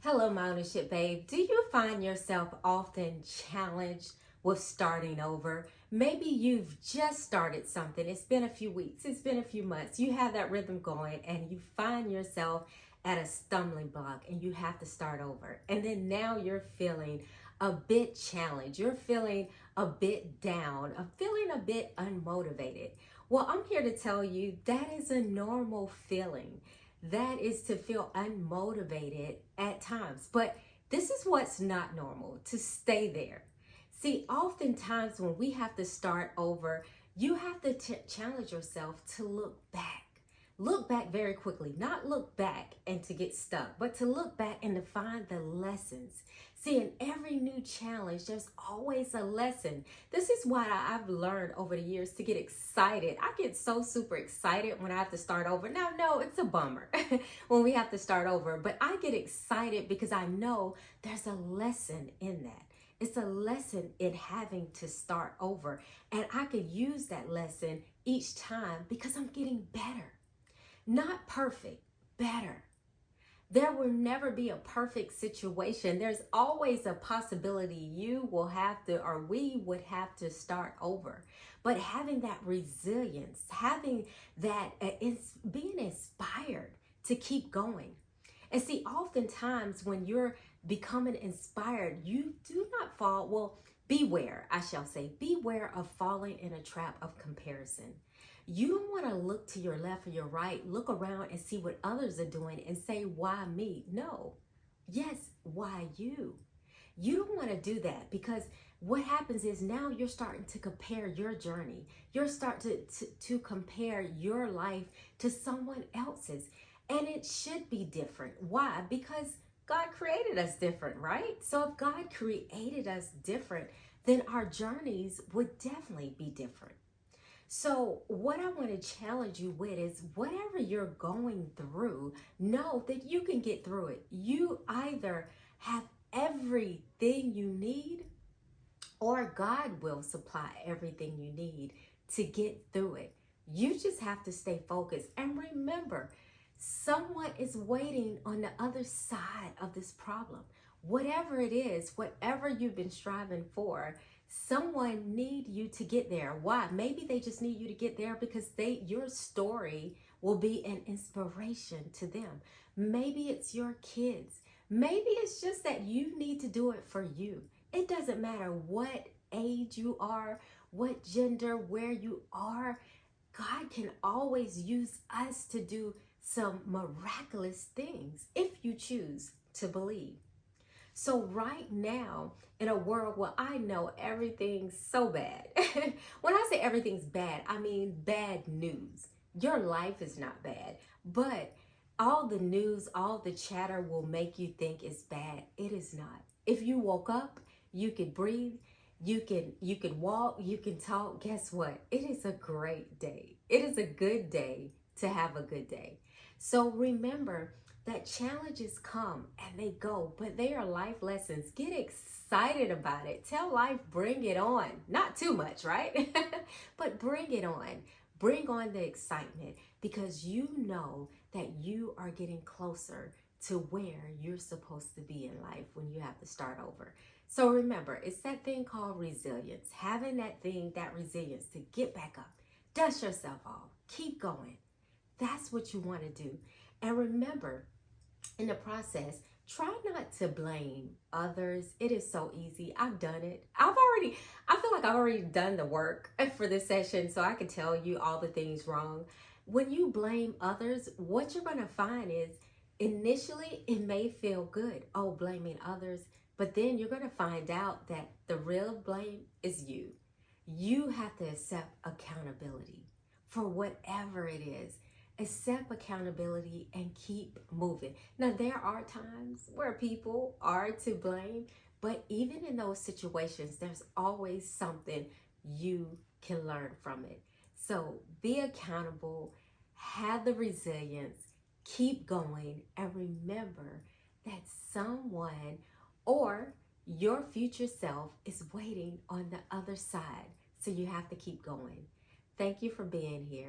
Hello, my ownership babe. Do you find yourself often challenged with starting over? Maybe you've just started something. It's been a few weeks, it's been a few months. You have that rhythm going and you find yourself at a stumbling block and you have to start over. And then now you're feeling a bit challenged. You're feeling a bit down, feeling a bit unmotivated. Well, I'm here to tell you that is a normal feeling. That is to feel unmotivated at times. But this is what's not normal, to stay there. See, oftentimes when we have to start over, you have to challenge yourself to look back. Look back very quickly, not look back and to get stuck, but to look back and to find the lessons. See, in every new challenge, there's always a lesson. This is why I've learned over the years to get excited. I get so super excited when I have to start over. Now, no, it's a bummer when we have to start over, but I get excited because I know there's a lesson in that. It's a lesson in having to start over. And I could use that lesson each time because I'm getting better. Not perfect, better. There will never be a perfect situation. There's always a possibility you will have to, or we would have to start over. But having that resilience, having that, being inspired to keep going. And see, oftentimes when you're becoming inspired, you do not fall, well, beware, I shall say, beware of falling in a trap of comparison. You don't want to look to your left or your right, look around and see what others are doing and say, why me? No. Yes, why you? You don't want to do that because what happens is now you're starting to compare your journey. You're starting to compare your life to someone else's. And it should be different. Why? Because God created us different, right? So if God created us different, then our journeys would definitely be different. So what I want to challenge you with is whatever you're going through, know that you can get through it. You either have everything you need or God will supply everything you need to get through it. You just have to stay focused and remember, someone is waiting on the other side of this problem. Whatever it is, whatever you've been striving for, someone need you to get there. Why? Maybe they just need you to get there because your story will be an inspiration to them. Maybe it's your kids. Maybe it's just that you need to do it for you. It doesn't matter what age you are, what gender, where you are. God can always use us to do some miraculous things if you choose to believe. So right now, in a world where I know everything's so bad, when I say everything's bad, I mean bad news. Your life is not bad, but all the news, all the chatter will make you think it's bad. It is not. If you woke up, you could breathe, you can walk, you can talk. Guess what? It is a great day. It is a good day to have a good day. So remember that challenges come and they go, but they are life lessons. Get excited about it. Tell life, bring it on. Not too much, right? But bring it on. Bring on the excitement because you know that you are getting closer to where you're supposed to be in life when you have to start over. So remember, it's that thing called resilience. Having that thing, that resilience to get back up, dust yourself off, keep going. That's what you want to do. And remember, in the process, try not to blame others. It is so easy. I've done it. I feel like I've already done the work for this session, so I can tell you all the things wrong. When you blame others, what you're going to find is initially it may feel good. Oh, blaming others. But then you're going to find out that the real blame is you. You have to accept accountability for whatever it is. Accept accountability and keep moving. Now, there are times where people are to blame, but even in those situations, there's always something you can learn from it. So be accountable, have the resilience, keep going, and remember that someone or your future self is waiting on the other side. So you have to keep going. Thank you for being here.